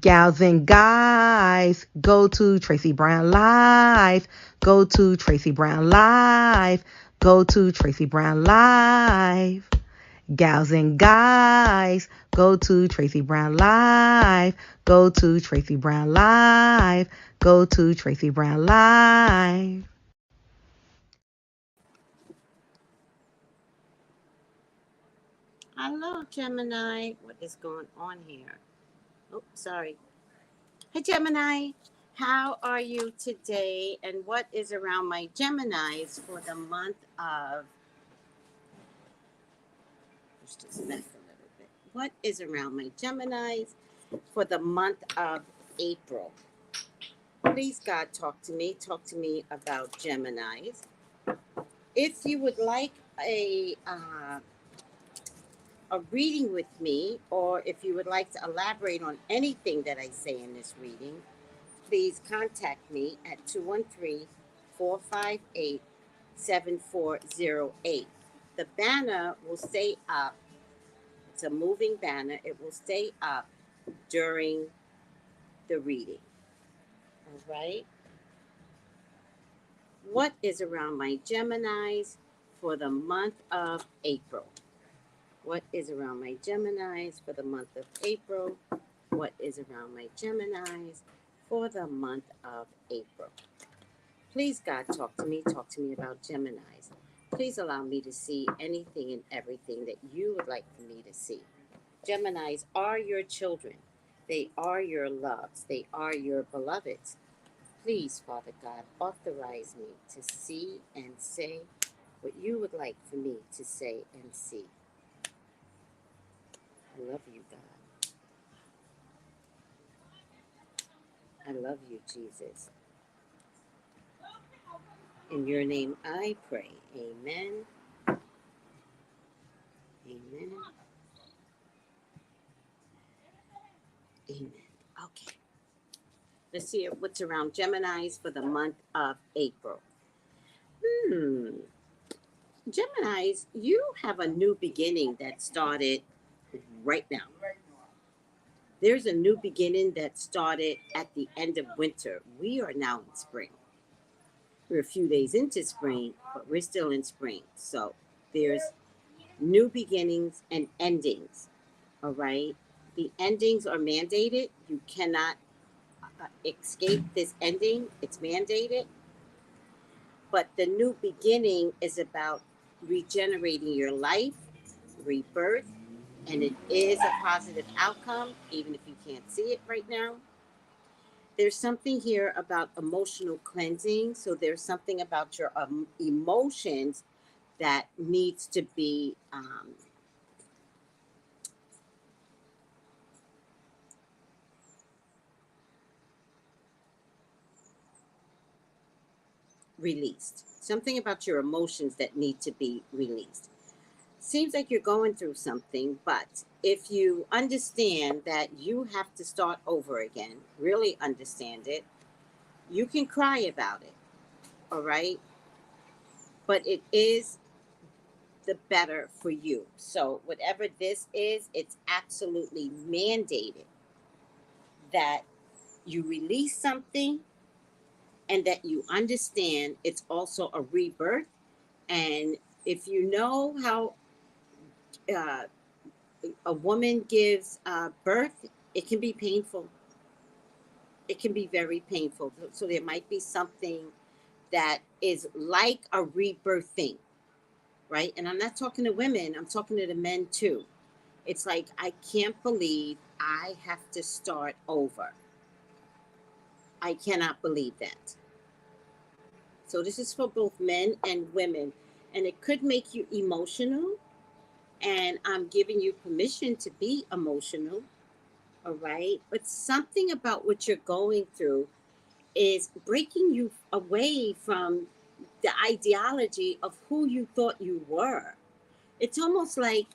Gals and guys, go to Tracy Brown Live. Go to Tracy Brown Live. Go to Tracy Brown Live. Gals and guys, go to Tracy Brown Live. Go to Tracy Brown Live. Go to Tracy Brown Live. Hello, Gemini. What is going on here? Oh, sorry. Hey, Gemini. How are you today? And what is around my Geminis for the month of. Let's just mess a little bit. What is around my Geminis for the month of April? Please, God, talk to me. Talk to me about Geminis. If you would like a reading with me, or if you would like to elaborate on anything that I say in this reading, please contact me at 213-458-7408. The banner will stay up. It's a moving banner. It will stay up during the reading. All right. What is around my Geminis for the month of April? What is around my Geminis for the month of April? What is around my Geminis for the month of April? Please, God, talk to me. Talk to me about Geminis. Please allow me to see anything and everything that you would like for me to see. Geminis are your children. They are your loves. They are your beloveds. Please, Father God, authorize me to see and say what you would like for me to say and see. I love you, God. I love you, Jesus. In your name I pray. Amen. Amen. Amen. Okay. Let's see what's around Geminis for the month of April. Hmm. Geminis, you have a new beginning that started right now. There's a new beginning that started at the end of winter. We are now in spring. We're a few days into spring, but we're still in spring. So there's new beginnings and endings. All right. The endings are mandated. You cannot escape this ending, it's mandated. But the new beginning is about regenerating your life, rebirth, and it is a positive outcome, even if you can't see it right now. There's something here about emotional cleansing. So there's something about your emotions that needs to be released. Something about your emotions that need to be released. Seems like you're going through something, but if you understand that you have to start over again, really understand it, you can cry about it, all right? But it is the better for you. So, whatever this is, it's absolutely mandated that you release something and that you understand it's also a rebirth. And if you know how uh, a woman gives birth, it can be painful. It can be very painful. So there might be something that is like a rebirth thing, right? And I'm not talking to women, I'm talking to the men too. It's like, I can't believe I have to start over. I cannot believe that. So this is for both men and women. And it could make you emotional. And I'm giving you permission to be emotional. All right. But something about what you're going through is breaking you away from the ideology of who you thought you were. It's almost like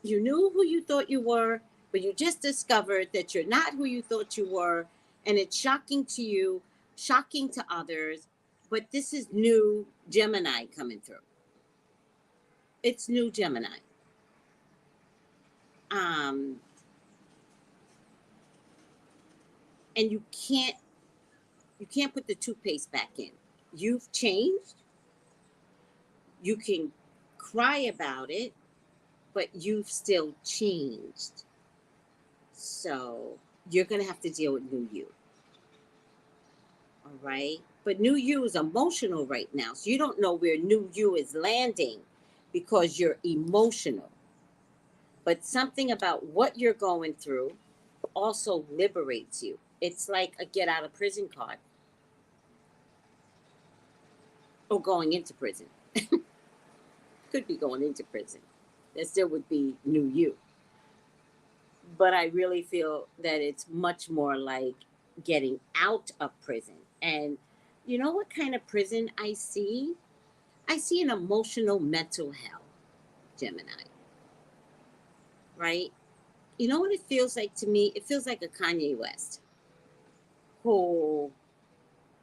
you knew who you thought you were, but you just discovered that you're not who you thought you were. And it's shocking to you, shocking to others. But this is new Gemini coming through. It's new Gemini. Um, and you can't put the toothpaste back in. You've changed. You can cry about it, but you've still changed. So you're going to have to deal with new you. All right. But new you is emotional right now. So you don't know where new you is landing because you're emotional. But something about what you're going through also liberates you. It's like a get out of prison card, or going into prison. Could be going into prison. That still would be new you. But I really feel that it's much more like getting out of prison. And you know what kind of prison I see? I see an emotional mental hell, Gemini, right? You know what it feels like to me? It feels like a Kanye West who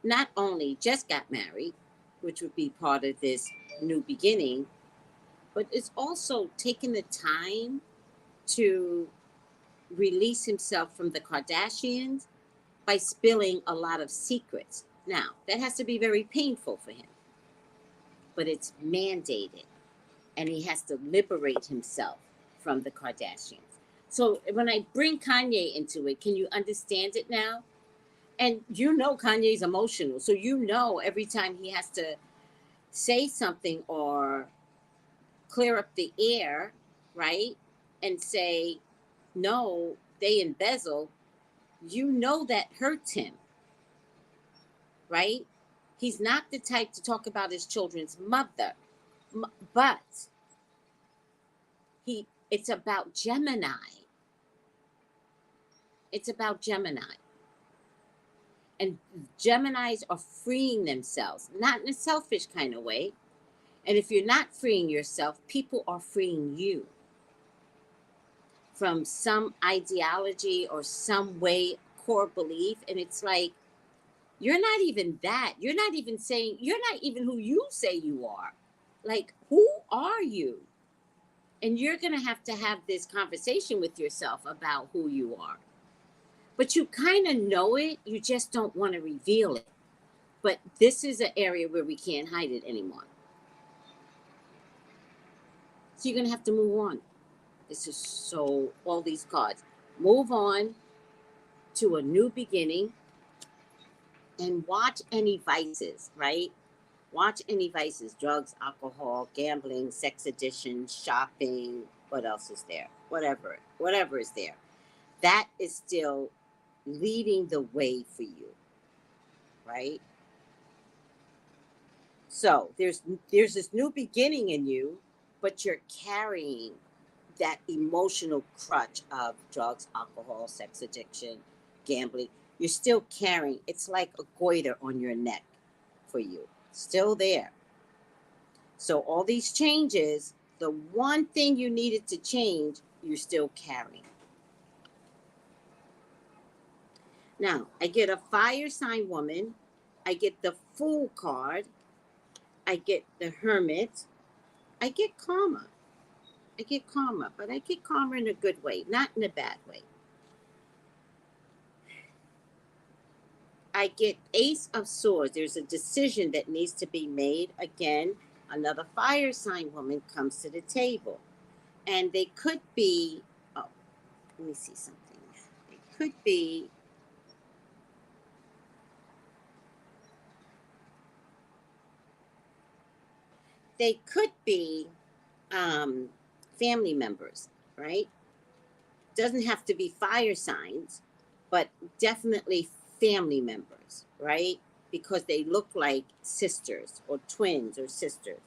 not only just got married, which would be part of this new beginning, but is also taking the time to release himself from the Kardashians by spilling a lot of secrets. Now, that has to be very painful for him, but it's mandated, and he has to liberate himself from the Kardashians. So when I bring Kanye into it, can you understand it now? And you know Kanye's emotional, so you know every time he has to say something or clear up the air, right? And say, no, they embezzle, you know that hurts him, right? He's not the type to talk about his children's mother, but it's about Gemini. It's about Gemini. And Geminis are freeing themselves, not in a selfish kind of way. And if you're not freeing yourself, people are freeing you from some ideology or some way, core belief. And it's like, you're not even that. You're not even saying, you're not even who you say you are. Like, who are you? And you're going to have this conversation with yourself about who you are. But you kind of know it, you just don't want to reveal it. But this is an area where we can't hide it anymore. So you're going to have to move on. This is so, all these cards. Move on to a new beginning and watch any vices, right? Watch any vices: drugs, alcohol, gambling, sex addiction, shopping. What else is there? Whatever is there. That is still leading the way for you, right? So there's this new beginning in you, but you're carrying that emotional crutch of drugs, alcohol, sex addiction, gambling. You're still carrying. It's like a goiter on your neck for you. Still there. So all these changes, the one thing you needed to change, you're still carrying. Now, I get a fire sign woman. I get the Fool card. I get the Hermit. I get karma. I get karma, but I get karma in a good way, not in a bad way. I get Ace of Swords. There's a decision that needs to be made. Again, another fire sign woman comes to the table. And they could be, oh, let me see something. They could be, they could be um, family members, right? Doesn't have to be fire signs, but definitely family members, right? Because they look like sisters or twins or sisters.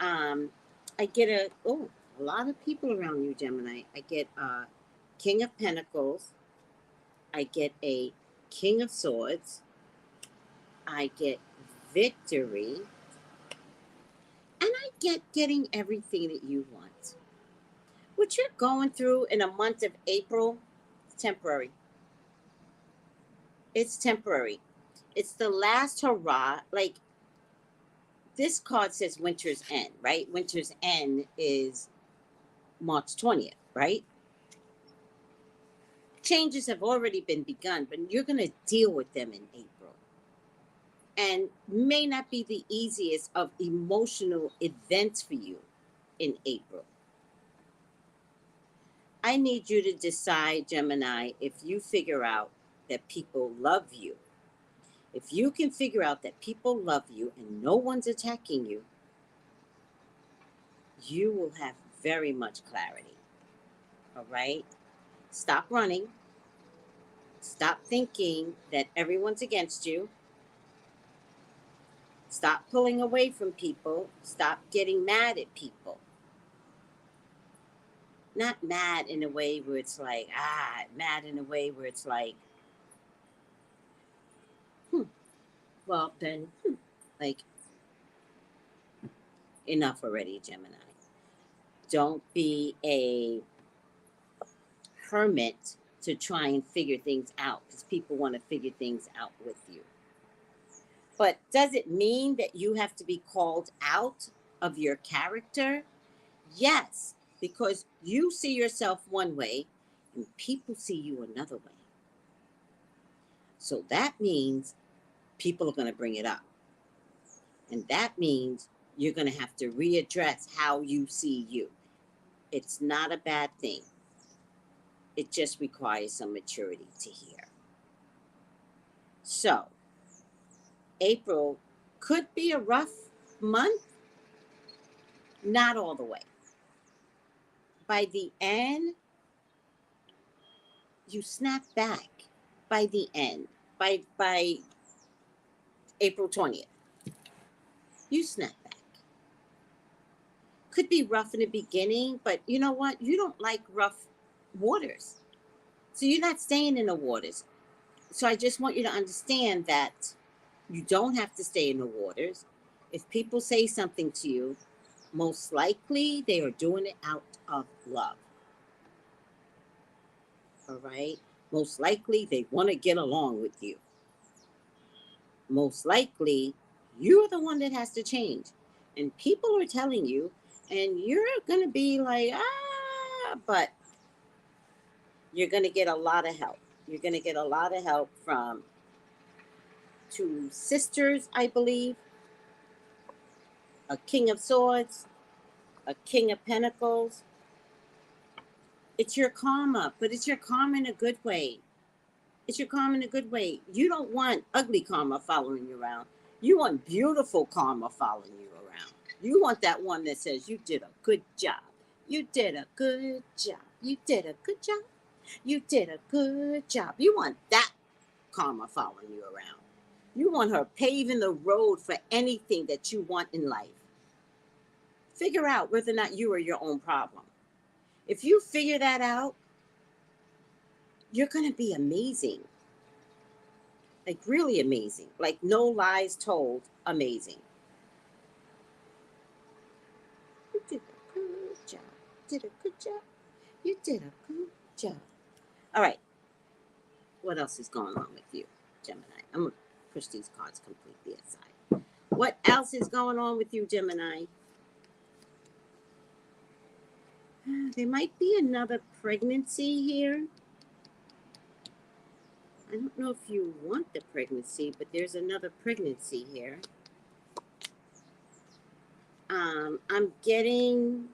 Um, I get a lot of people around you, Gemini. I get a King of Pentacles. I get a King of Swords. I get victory. And I get getting everything that you want. What you're going through in a month of April, it's temporary. It's temporary. It's the last hurrah. Like, this card says winter's end, right? Winter's end is March 20th, right? changes have already been begun, but you're going to deal with them in April. And may not be the easiest of emotional events for you in April. I need you to decide, Gemini, if you figure out that people love you. If you can figure out that people love you and no one's attacking you, you will have very much clarity. All right? Stop running. Stop thinking that everyone's against you. Stop pulling away from people. Stop getting mad at people. Not mad in a way where it's like, mad in a way where it's like, well, then, like, enough already, Gemini. Don't be a hermit to try and figure things out because people want to figure things out with you. But does it mean that you have to be called out of your character? Yes, because you see yourself one way and people see you another way. So that means people are going to bring it up. And that means you're going to have to readdress how you see you. It's not a bad thing. It just requires some maturity to hear. So, April could be a rough month, not all the way. By the end, you snap back. By the end, by April 20th, you snap back. Could be rough in the beginning, but you know what? You don't like rough waters. So you're not staying in the waters. So I just want you to understand that you don't have to stay in the waters. If people say something to you, most likely they are doing it out of love. All right? Most likely they want to get along with you. Most likely you're the one that has to change. And people are telling you, and you're going to be like, but you're going to get a lot of help. You're going to get a lot of help from two sisters, I believe, a King of Swords, a King of Pentacles. It's your karma, but it's your karma in a good way. It's your karma in a good way. You don't want ugly karma following you around. You want beautiful karma following you around. You want that one that says, you did a good job. You did a good job. You did a good job. You did a good job. You want that karma following you around. You want her paving the road for anything that you want in life. Figure out whether or not you are your own problem. If you figure that out, you're going to be amazing. Like really amazing. Like no lies told, amazing. You did a good job. Did a good job. You did a good job. All right. What else is going on with you, Gemini? I'm going to push these cards completely aside. What else is going on with you, Gemini? There might be another pregnancy here. I don't know if you want the pregnancy, but there's another pregnancy here. I'm getting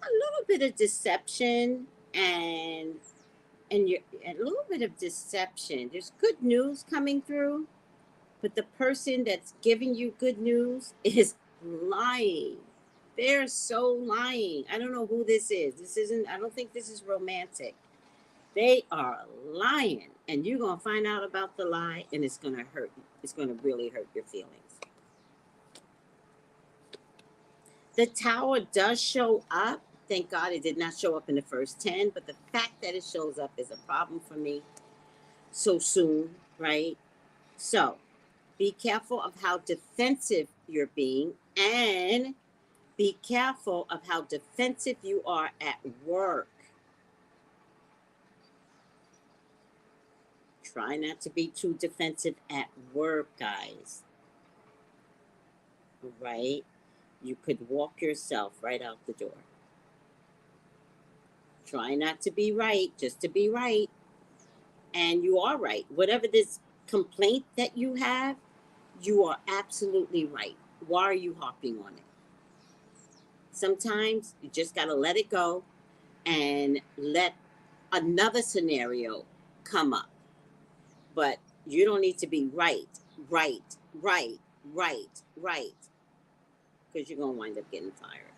a little bit of deception and you're a little bit of deception. There's good news coming through, but the person that's giving you good news is lying. They're so lying. I don't know who this is. I don't think this is romantic. They are lying, and you're going to find out about the lie, and it's going to hurt you. It's going to really hurt your feelings. The Tower does show up. Thank God it did not show up in the first 10, but the fact that it shows up is a problem for me so soon, right? So be careful of how defensive you're being, and be careful of how defensive you are at work. Try not to be too defensive at work, guys. Right? You could walk yourself right out the door. Try not to be right just to be right. And you are right. Whatever this complaint that you are absolutely right. Why are you harping on it? Sometimes you just got to let it go and let another scenario come up. But you don't need to be right, right, right, right, right, because you're going to wind up getting fired.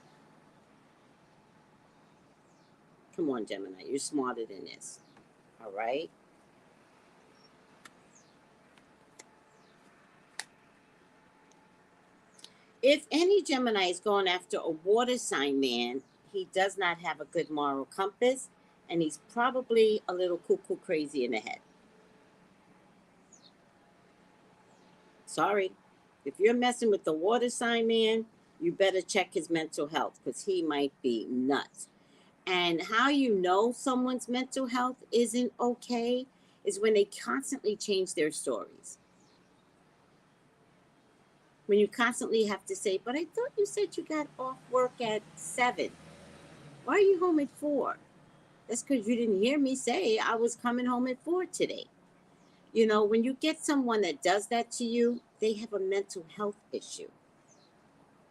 Come on, Gemini, you're smarter than this. All right? If any Gemini is going after a water sign man, he does not have a good moral compass and he's probably a little cuckoo crazy in the head. Sorry. If you're messing with the water sign man, you better check his mental health because he might be nuts. And how you know someone's mental health isn't okay is when they constantly change their stories. When you constantly have to say, but I thought you said you got off work at 7. Why are you home at 4? That's because you didn't hear me say I was coming home at 4 today. You know, when you get someone that does that to you, they have a mental health issue.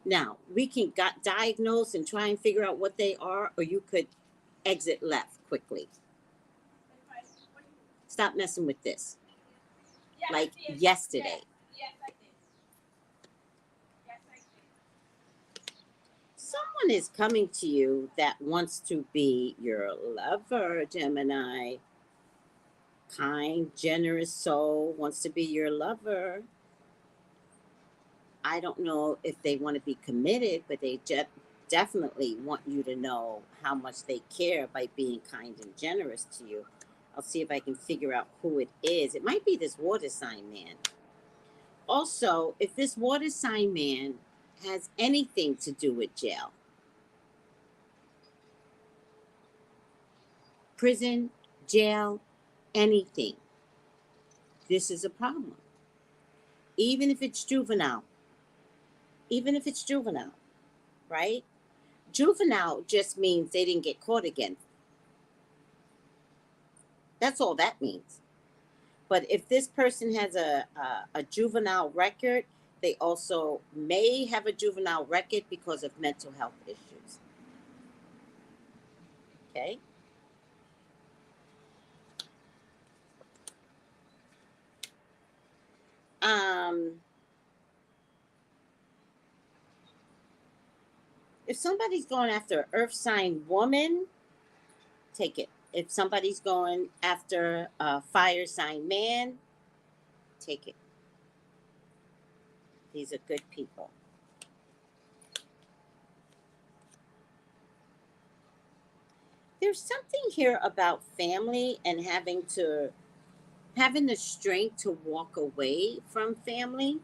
Now, we can diagnose and try and figure out what they are, or you could exit left quickly. Stop messing with this. Like yesterday. Someone is coming to you that wants to be your lover, Gemini. Kind, generous soul wants to be your lover. I don't know if they want to be committed, but they definitely want you to know how much they care by being kind and generous to you. I'll see if I can figure out who it is. It might be this water sign man. Also, if this water sign man has anything to do with jail, prison, jail, anything, this is a problem. Even if it's juvenile, even if it's juvenile, right? Juvenile just means they didn't get caught again. That's all that means. But if this person has a juvenile record, they also may have a juvenile record because of mental health issues. Okay? Um, if somebody's going after an earth sign woman, take it. If somebody's going after a fire sign man, take it. These are good people. There's something here about family and having the strength to walk away from family,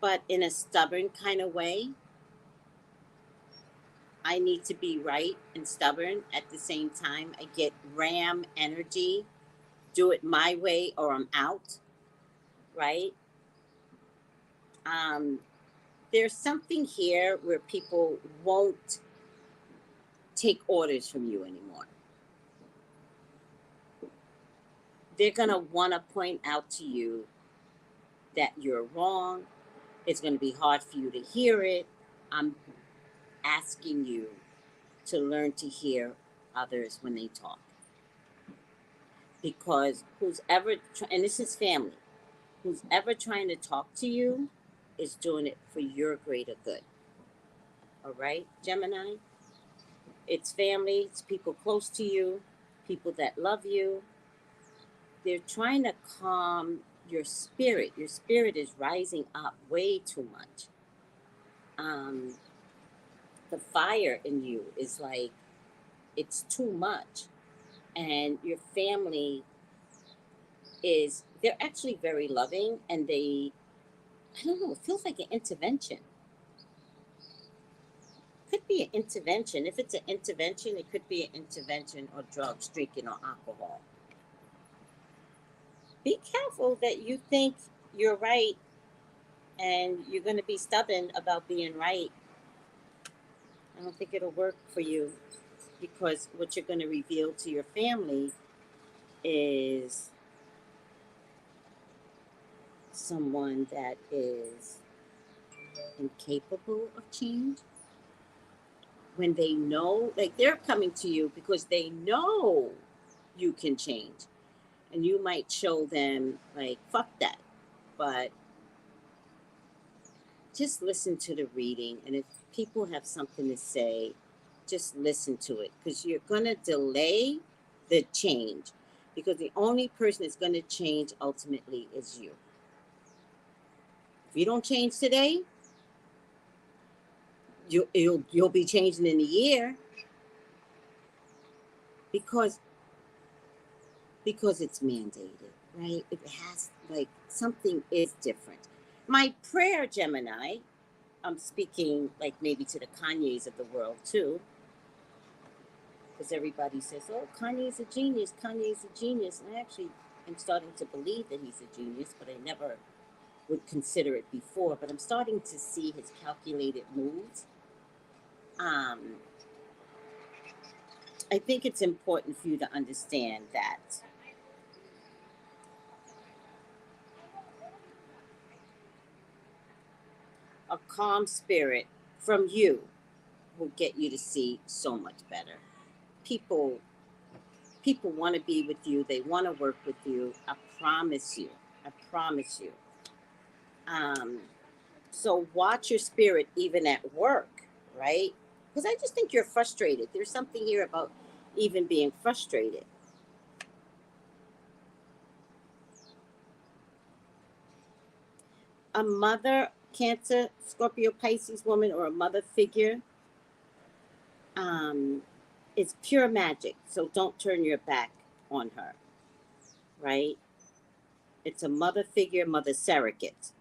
but in a stubborn kind of way. I need to be right and stubborn at the same time. I get ram energy, do it my way or I'm out, right? Um, there's something here where people won't take orders from you anymore. They're going to want to point out to you that you're wrong. It's going to be hard for you to hear it. I'm asking you to learn to hear others when they talk. Because who's ever, and this is family, who's ever trying to talk to you is doing it for your greater good. All right, Gemini? It's family, it's people close to you, people that love you. They're trying to calm your spirit. Your spirit is rising up way too much. Um, the fire in you is like, it's too much. And your family they're actually very loving and I don't know, it feels like an intervention. Could be an intervention. If it's an intervention, it could be an intervention or drugs, drinking, or alcohol. Be careful that you think you're right and you're going to be stubborn about being right. I don't think it'll work for you because what you're going to reveal to your family is someone that is incapable of change. When they know, like they're coming to you because they know you can change. And you might show them, like, fuck that. But just listen to the reading. And if people have something to say, just listen to it because you're going to delay the change because the only person that's going to change ultimately is you. If you don't change today, you'll be changing in a year because it's mandated, right? It has, like, something is different. My prayer, Gemini, I'm speaking like maybe to the Kanyes of the world too, because everybody says, "Oh, Kanye's a genius. Kanye's a genius," and I actually am starting to believe that he's a genius, but I never would consider it before. But I'm starting to see his calculated moves. Um, I think it's important for you to understand that a calm spirit from you will get you to see so much better. People people want to be with you. They want to work with you. I promise you. I promise you. Um, so watch your spirit even at work, right? Because I just think you're frustrated. There's something here about even being frustrated. A mother, Cancer, Scorpio, Pisces woman, or a mother figure, um, it's pure magic. So don't turn your back on her, right? It's a mother figure, mother surrogate,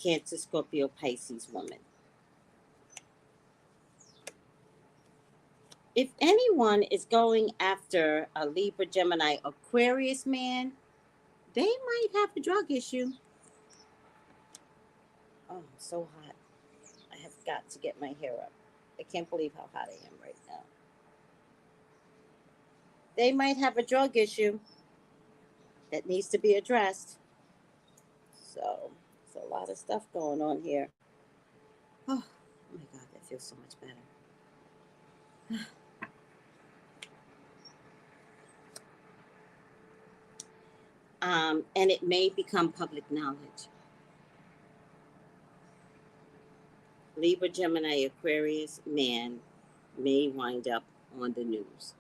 Cancer, Scorpio, Pisces woman. If anyone is going after a Libra, Gemini, Aquarius man, they might have a drug issue. Oh, I'm so hot. I have got to get my hair up. I can't believe how hot I am right now. They might have a drug issue that needs to be addressed. So, there's a lot of stuff going on here. Oh my God, that feels so much better. And it may become public knowledge. Libra, Gemini, Aquarius man may wind up on the news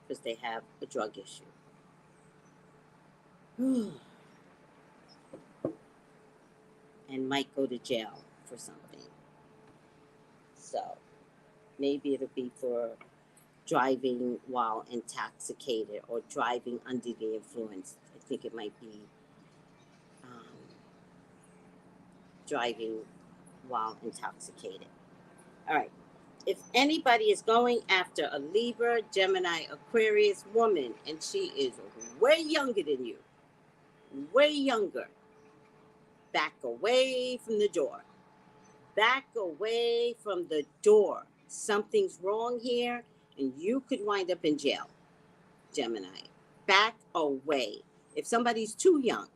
because they have a drug issue. And might go to jail for something. So maybe it'll be for driving while intoxicated or driving under the influence. I think it might be um, driving while intoxicated. All right. If anybody is going after a Libra, Gemini, Aquarius woman, and she is way younger than you, way younger, back away from the door. Back away from the door. Something's wrong here, and you could wind up in jail, Gemini. Back away. If somebody's too young,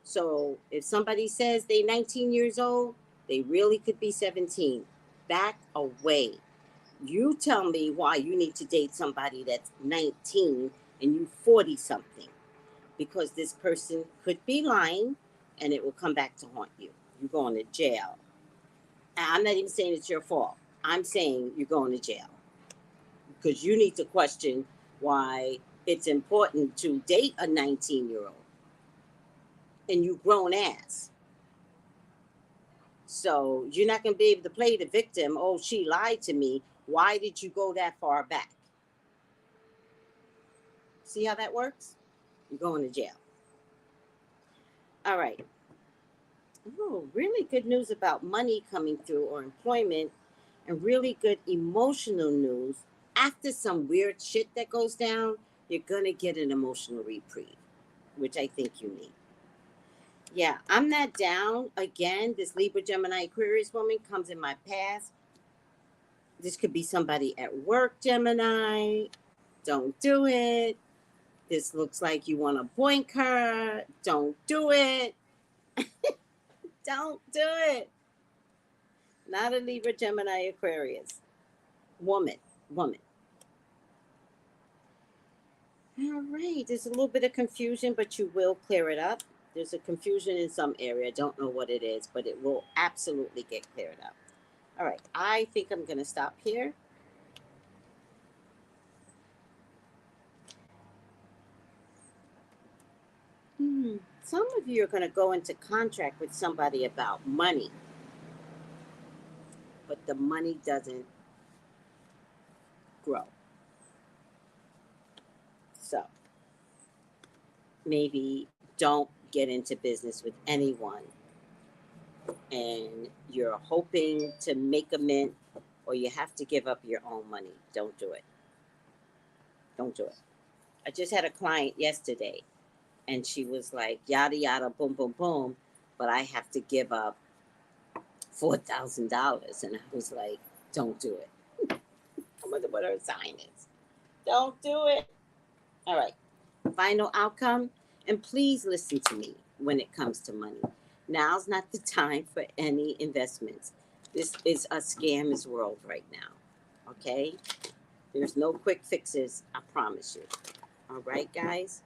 so if somebody says they're 19 years old, they really could be 17. Back away. You tell me why you need to date somebody that's 19 and you 40 something, because this person could be lying and it will come back to haunt you. You're going to jail. I'm not even saying it's your fault. I'm saying you're going to jail because you need to question why it's important to date a 19-year-old and you grown ass. So you're not going to be able to play the victim. Oh, she lied to me. Why did you go that far back? See how that works? You're going to jail. All right. Oh, really good news about money coming through or employment, and really good emotional news. After some weird shit that goes down, you're going to get an emotional reprieve, which I think you need. Yeah, I'm not down. Again, this Libra, Gemini, Aquarius woman comes in my past. This could be somebody at work, Gemini. Don't do it. This looks like you want to boink her. Don't do it. Don't do it. Not a Libra, Gemini, Aquarius. Woman. Woman. All right. There's a little bit of confusion, but you will clear it up. There's a confusion in some area. I don't know what it is, but it will absolutely get cleared up. All right. I think I'm going to stop here. Some of you are going to go into contract with somebody about money, but the money doesn't grow. So maybe don't get into business with anyone and you're hoping to make a mint or you have to give up your own money. Don't do it. Don't do it. I just had a client yesterday and she was like, yada, yada, boom, boom, boom, but I have to give up $4,000. And I was like, don't do it. I wonder what her sign is. Don't do it. All right. Final outcome. And please listen to me when it comes to money. Now's not the time for any investments. This is a scammer's world right now. Okay? There's no quick fixes, I promise you. All right, guys?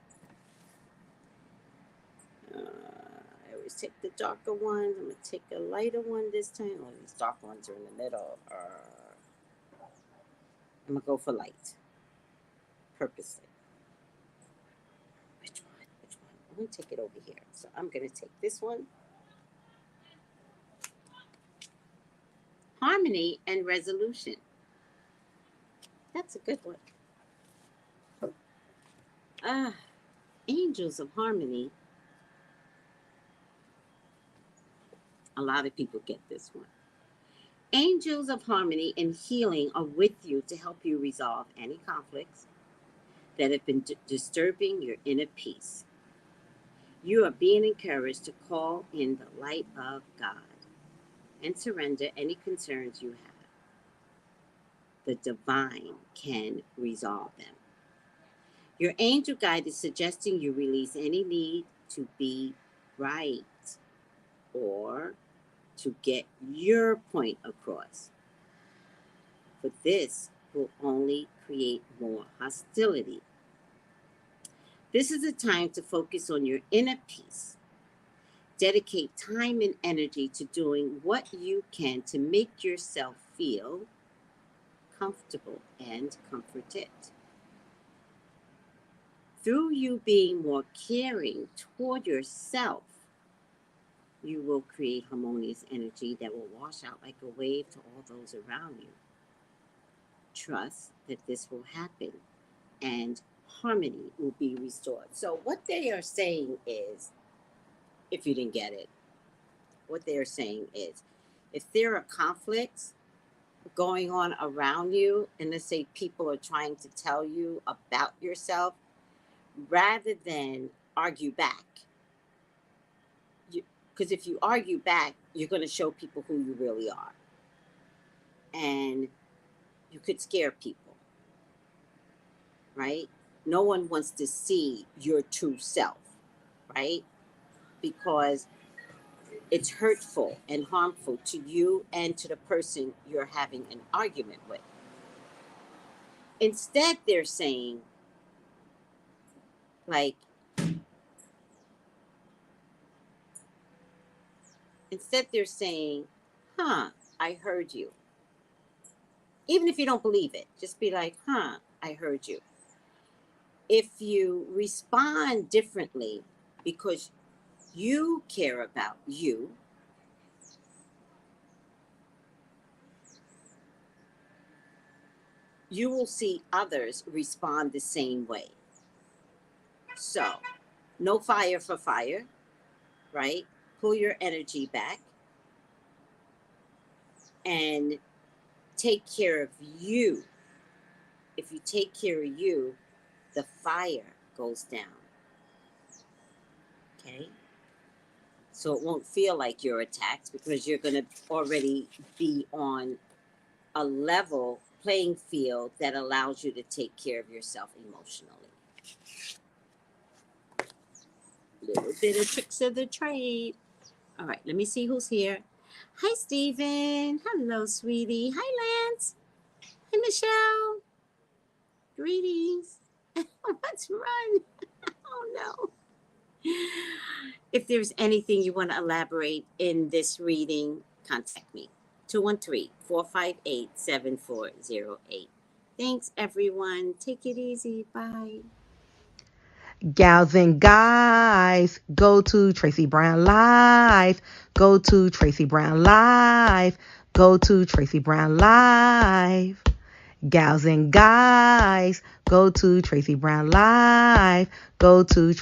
I always take the darker ones. I'm going to take a lighter one this time. Oh, these dark ones are in the middle. I'm going to go for light. Purposely. Which one? Which one? I'm going to take it over here. So I'm going to take this one. Harmony and resolution. That's a good one. Angels of harmony. A lot of people get this one. Angels of harmony and healing are with you to help you resolve any conflicts that have been disturbing your inner peace. You are being encouraged to call in the light of God and surrender any concerns you have. The divine can resolve them. Your angel guide is suggesting you release any need to be right or to get your point across. But this will only create more hostility. This is a time to focus on your inner peace. Dedicate time and energy to doing what you can to make yourself feel comfortable and comforted. Through you being more caring toward yourself, you will create harmonious energy that will wash out like a wave to all those around you. Trust that this will happen and harmony will be restored. So, what they are saying is, if you didn't get it, what they are saying is, if there are conflicts going on around you, and let's say people are trying to tell you about yourself, rather than argue back, because if you argue back, you're going to show people who you really are. And you could scare people, right? No one wants to see your true self, right? Because it's hurtful and harmful to you and to the person you're having an argument with. Instead, they're saying, like, huh, I heard you. Even if you don't believe it, just be like, huh, I heard you. If you respond differently because you care about you, you will see others respond the same way. So, no fire for fire, right? Pull your energy back and take care of you. If you take care of you, the fire goes down. Okay? So it won't feel like you're attacked because you're going to already be on a level playing field that allows you to take care of yourself emotionally. Little bit of tricks of the trade. All right, let me see who's here. Hi, Stephen. Hello, sweetie. Hi, Lance. Hi, Michelle. Greetings. Let's run. Oh, no. If there's anything you want to elaborate in this reading, contact me. 213-458-7408. Thanks, everyone. Take it easy. Bye. Gals and guys, go to Tracy Brown Live. Go to Tracy Brown Live. Go to Tracy Brown Live. Gals and guys, go to Tracy Brown Live. Go to